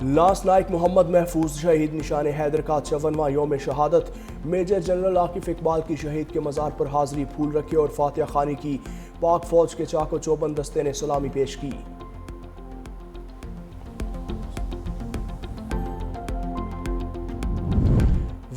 Lance Naik Mohammad महफूज शहीद निशान हैदर का 54वां योम शहादत। मेजर जनरल आकिफ इकबाल की शहीद के मज़ार पर हाजिरी, फूल रखे और फातिहा खानी की। पाक फौज के चाको चौबंद दस्ते ने सलामी पेश की।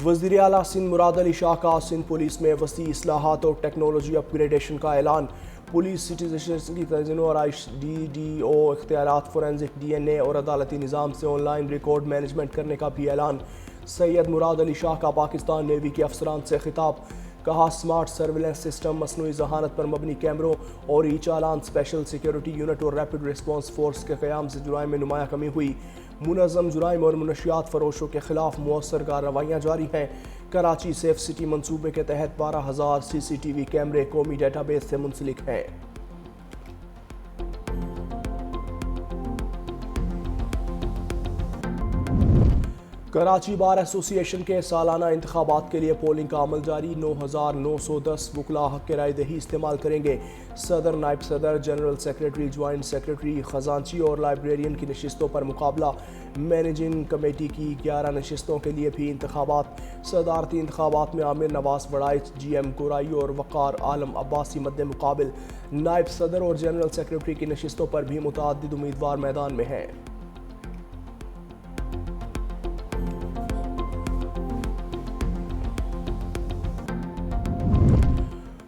वज़ीर आला सिंध मुराद अली शाह का सिंध पुलिस में वसी इस्लाहात और टेक्नोलॉजी अपग्रेडेशन का ऐलान। पुलिस सिटीजनशिप की तंजीम और DDO इख्तियारात, फोरेंसिक DNA और अदालती निज़ाम से ऑनलाइन रिकॉर्ड मैनेजमेंट करने का भी ऐलान। सैयद मुराद अली शाह का पाकिस्तान नेवी के अफसरान से खिताब, कहा स्मार्ट सर्विलेंस सिस्टम, मसनूई जहानत पर मबनी कैमरों और ई चालान, स्पेशल सिक्योरिटी यूनिट और रैपिड रिस्पॉन्स फोर्स के क़याम से जुराइम में नुमाया कमी हुई। मुनज़्ज़म जुराइम और मुनशियात फरोशों के खिलाफ मौसर कार्रवाइयाँ जारी हैं। कराची सेफ सिटी मंसूबे के तहत 12,000 CCTV कैमरे कौमी डेटाबेस से मुंसलिक हैं। कराची बार एसोसिएशन के सालाना इंतखाबात के लिए पोलिंग का अमल जारी। 9,910 वकला हक़ राय दही इस्तेमाल करेंगे। सदर, नायब सदर, जनरल सेक्रेटरी, ज्वाइंट सेक्रेटरी, खजांची और लाइब्रेरियन की नशिस्तों पर मुकाबला। मैनेजिंग कमेटी की 11 नशिस्तों के लिए भी इंतखाबात। सदारती इंतखाबात में आमिर नवाज बड़ाइच, GM कोराई और वक़ार आलम अब्बासी मद्दे मुकाबिल। नायब सदर और जनरल सेक्रेटरी की नशिस्तों पर भी मुतअद्दिद उम्मीदवार मैदान में हैं।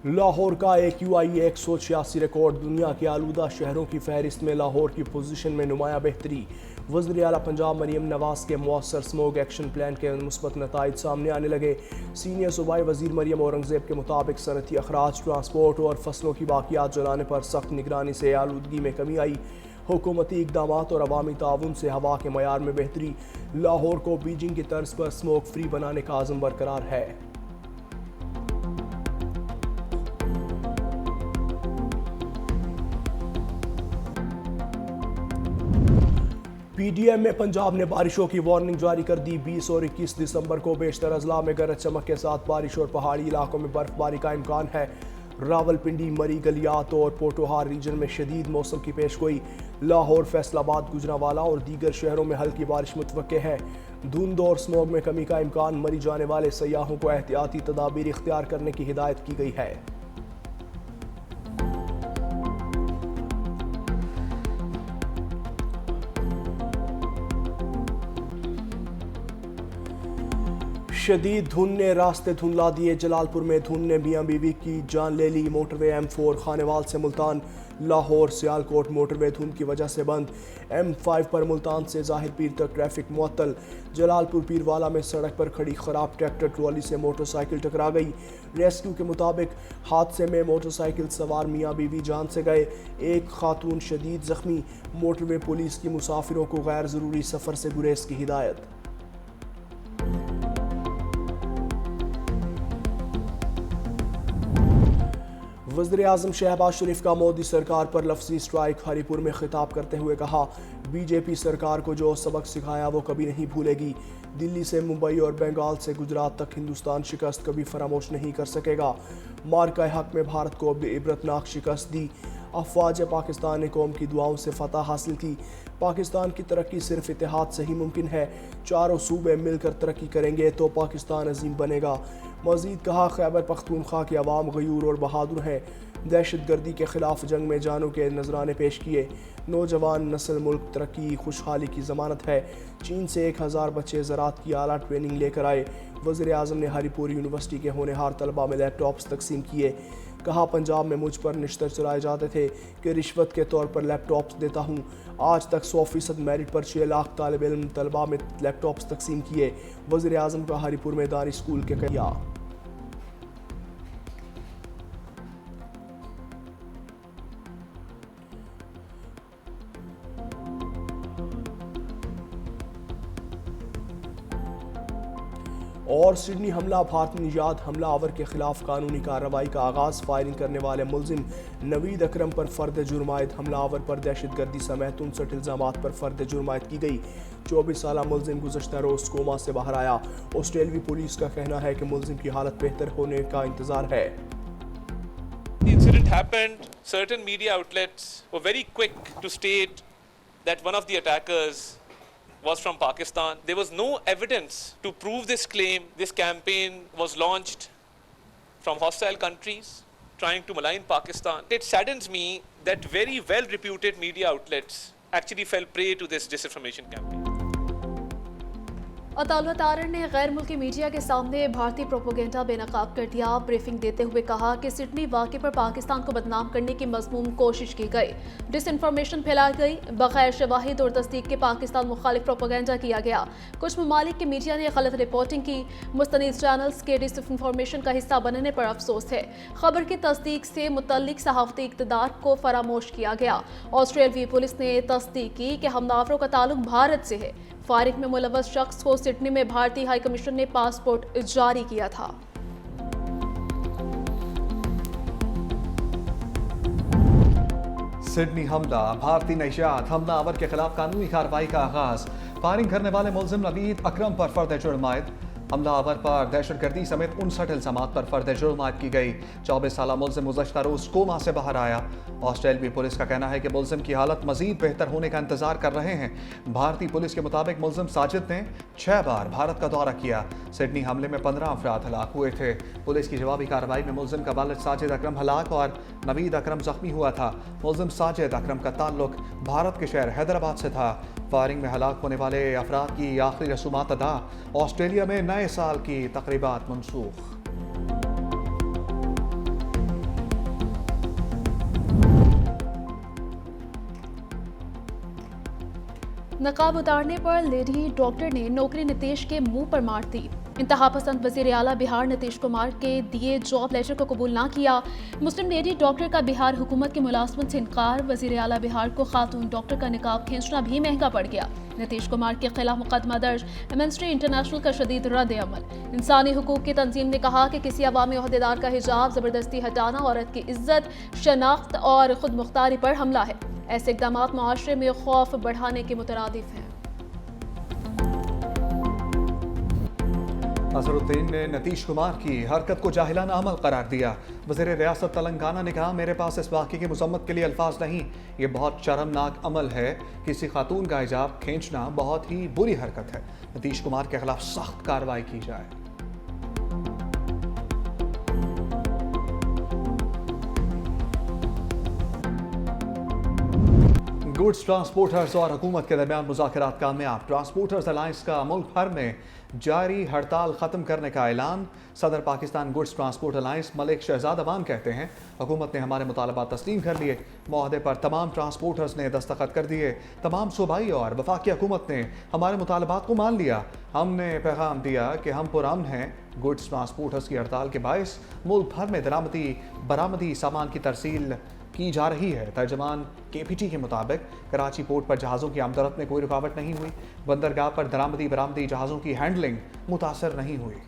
लाहौर का AQI 186 रिकॉर्ड। दुनिया के आलूदा शहरों की फहरिस्त में लाहौर की पोजीशन में नुमाया बेहतरी। वज़ीर आला पंजाब मरियम नवाज के मौसर स्मोक एक्शन प्लान के मुस्बत नताइज सामने आने लगे। सीनियर सूबाई वज़ीर मरियम औरंगज़ेब के मुताबिक सनती अखराज, ट्रांसपोर्ट और फसलों की बाकियात जलाने पर सख्त निगरानी से आलूदगी में कमी आई। हुकूमती इक़दामात और अवामी ताउन से हवा के मयार में बेहतरी। लाहौर को बीजिंग की तर्ज पर स्मोक फ्री बनाने का आज़म बरकरार है। PDM में पंजाब ने बारिशों की वार्निंग जारी कर दी। 20 और 21 दिसंबर को बेशतर अजला में गरज चमक के साथ बारिश और पहाड़ी इलाकों में बर्फबारी का इम्कान है। रावलपिंडी, मरी, गलियात और पोटोहार रीजन में शदीद मौसम की पेशगोई। लाहौर, फैसलाबाद, गुजरांवाला और दीगर शहरों में हल्की बारिश मुतवक्के है। धुंध और स्मोग में कमी का इम्कान। मरी जाने वाले सयाहों को एहतियाती तदाबीर इख्तियार करने की हिदायत की गई है। शदीद धुंध ने रास्ते धुंधला दिए। जलालपुर में धुंध ने मियां बीवी की जान ले ली। मोटरवे M4 खानेवाल से मुल्तान, लाहौर सियालकोट मोटरवे धुंध की वजह से बंद। M5 पर मुल्तान से जाहिर पीर तक ट्रैफिक मुअत्तल। जलालपुर पीरवाला में सड़क पर खड़ी खराब ट्रैक्टर ट्रॉली से मोटरसाइकिल टकरा गई। रेस्क्यू के मुताबिक हादसे में मोटरसाइकिल सवार मियां बीवी जान से गए, एक खातून शदीद जख्मी। मोटरवे पुलिस की मुसाफिरों को गैर ज़रूरी सफ़र से गुरेज की हिदायत। वज़ीर आज़म शहबाज शरीफ का मोदी सरकार पर लफ्ज़ी स्ट्राइक। हरीपुर में खिताब करते हुए कहा, BJP सरकार को जो सबक सिखाया वो कभी नहीं भूलेगी। दिल्ली से मुंबई और बंगाल से गुजरात तक हिंदुस्तान शिकस्त कभी फरामोश नहीं कर सकेगा। मार्का हक में भारत को इबरतनाक शिकस्त दी। अफवाज पाकिस्तान ने कौम की दुआओं से फतह हासिल की। पाकिस्तान की तरक्की सिर्फ इत्तेहाद से ही मुमकिन है। चारों सूबे मिलकर तरक्की करेंगे तो पाकिस्तान अजीम बनेगा। मज़ीद कहा, खैबर पख्तूनख्वा की आवाम गयूर और बहादुर हैं। दहशतगर्दी के खिलाफ जंग में जानों के नजराने पेश किए। नौजवान नस्ल मुल्क तरक्की खुशहाली की ज़मानत है। चीन से 1000 बच्चे ज़राअत की आला ट्रेनिंग लेकर आए। वज़ीर आज़म ने हरीपुर यूनिवर्सिटी के होनहार तलबा में लैपटॉप्स तकसीम किए। कहा, पंजाब में मुझ पर निश्तर चलाए जाते थे कि रिश्वत के तौर पर लैपटॉप्स देता हूँ। आज तक 100% मेरिट पर 6 लाख तालिब इल्म तलबा में लैपटॉप्स तकसीम किए। वज़ीर आज़म का हरीपुर में दानी स्कूल के किया। और सिडनी हमला, भारतीय निजात हमला आवर के खिलाफ कानूनी कार्रवाई का आगाज़। फायरिंग करने वाले मुलजिम नवीद अकरम पर फ़र्द जुर्मायत। हमला आवर पर दहशतगर्दी समेत 59 इल्ज़ामात पर फ़र्द जुर्मायत की गई। 24 साला मुलजिम गुज़श्ता रोज़ कोमा से बाहर आया। ऑस्ट्रेलवी पुलिस का कहना है कि मुलजिम की हालत बेहतर होने का इंतज़ार है। The incident happened. Certain media outlets were very quick to state that one of the attackers was from Pakistan. There was no evidence to prove this claim. This campaign was launched from hostile countries trying to malign Pakistan. It saddens me that very well-reputed media outlets actually fell prey to this disinformation campaign. Ataullah तारन ने गैर मुल्की media के सामने भारतीय propaganda बेनकाब कर दिया। ब्रीफिंग देते हुए कहा कि सिडनी वाक़े पर पाकिस्तान को बदनाम करने की मज़मूम कोशिश की गई, डिसइंफॉर्मेशन फैलाई गई, बगैर शवाहिद और तस्दीक के पाकिस्तान मुखालिफ प्रोपोगेंडा किया गया। कुछ ममालिक के मीडिया ने गलत रिपोर्टिंग की। मुस्तनिद चैनल्स के डिसइंफॉर्मेशन का हिस्सा बनने पर अफसोस है। खबर की तस्दीक से मुतल्लिक सहाफ़ती इक़्तिदार को फरामोश किया गया। ऑस्ट्रेलियाई पुलिस ने तस्दीक की कि हमलावरों का ताल्लुक भारत से है। फायरिंग में मुलव्वस शख्स को सिडनी में भारतीय हाई कमीशन ने पासपोर्ट जारी किया था। सिडनी हमला, भारतीय नशियात, हमलावर के खिलाफ कानूनी कार्रवाई का आगाज। फायरिंग करने वाले मुलजिम नवीद अकरम पर फर्द जुर्म आयद। हमलावर पर दहशतगर्दी समेत 59 इल्जामात पर फर्द जुर्म आयद की गई। 24 साला मुलजिम गुज़श्ता रोज कोमा से बाहर आया। ऑस्ट्रेलियाई पुलिस का कहना है कि मुलजिम की हालत मजीद बेहतर होने का इंतजार कर रहे हैं। भारतीय पुलिस के मुताबिक मुलजिम साजिद ने 6 बार भारत का दौरा किया। सिडनी हमले में 15 अफराद हलाक हुए थे। पुलिस की जवाबी कार्रवाई में मुलजिम का वालिद साजिद अकरम हलाक और नवीद अकरम जख्मी हुआ था। मुलजिम साजिद अकरम का ताल्लुक भारत के शहर हैदराबाद से था। फायरिंग में हलाक होने वाले अफराद की आखिरी रसूमात अदा। ऑस्ट्रेलिया में नए साल की तकरीबात मनसूख। नकाब उतारने पर लेडी डॉक्टर ने नौकरी नीतीश के मुंह पर मार दी। इंतहा पसंद वजीर आला बिहार नीतीश कुमार के दिए जॉब लेटर को कबूल ना किया। मुस्लिम लेडी डॉक्टर का बिहार हुकूमत की मुलाजमत से इनकार। वजीर आला बिहार को खातून डॉक्टर का निकाब खींचना भी महंगा पड़ गया। नीतीश कुमार के खिलाफ मुकदमा दर्ज। एमनेस्टी इंटरनेशनल का शदीद रद्द अमल। इंसानी हुकूक की तंजीम ने कहा कि किसी अवामी ओहदेदार का हिजाब जबरदस्ती हटाना औरत की इज्जत, शनाख्त और खुद मुख्तारी पर हमला है। ऐसे इकदाम मुआशरे में खौफ बढ़ाने के मुतरादिफ हैं। अजहरुद्दीन ने नीतीश कुमार की हरकत को जाहिलाना अमल करार दिया। वज़ीर रियासत तेलंगाना ने कहा, मेरे पास इस वाक़े की मज़म्मत के लिए अल्फाज नहीं। ये बहुत शर्मनाक अमल है। किसी खातून का हिजाब खींचना बहुत ही बुरी हरकत है। नीतीश कुमार के खिलाफ सख्त कार्रवाई की जाए। गुड्स ट्रांसपोर्टर्स और हुकूमत के दरमियान मुज़ाकरात कामयाब। ट्रांसपोर्टर्स अलायंस का मुल्क भर में जारी हड़ताल ख़त्म करने का ऐलान। सदर Pakistan goods transport alliance Malik Shahzad Awan कहते हैं, हुकूमत ने हमारे मुतालबात तस्लीम कर लिए। मुआहदे पर तमाम ट्रांसपोर्टर्स ने दस्तखत कर दिए। तमाम सूबाई और वफाकी हुकूमत ने हमारे मुतालबात को मान लिया। हमने पैगाम दिया कि हम पुरअमन हैं। गुड्स ट्रांसपोर्टर्स की हड़ताल के बायस मुल्क भर में दरामदी बरामदी सामान की तरसील की जा रही है। तर्जमान KPT के मुताबिक कराची पोर्ट पर जहाज़ों की आमदरफ्त में कोई रुकावट नहीं हुई। बंदरगाह पर दरामदी बरामदी जहाज़ों की हैंडलिंग मुतासर नहीं हुई।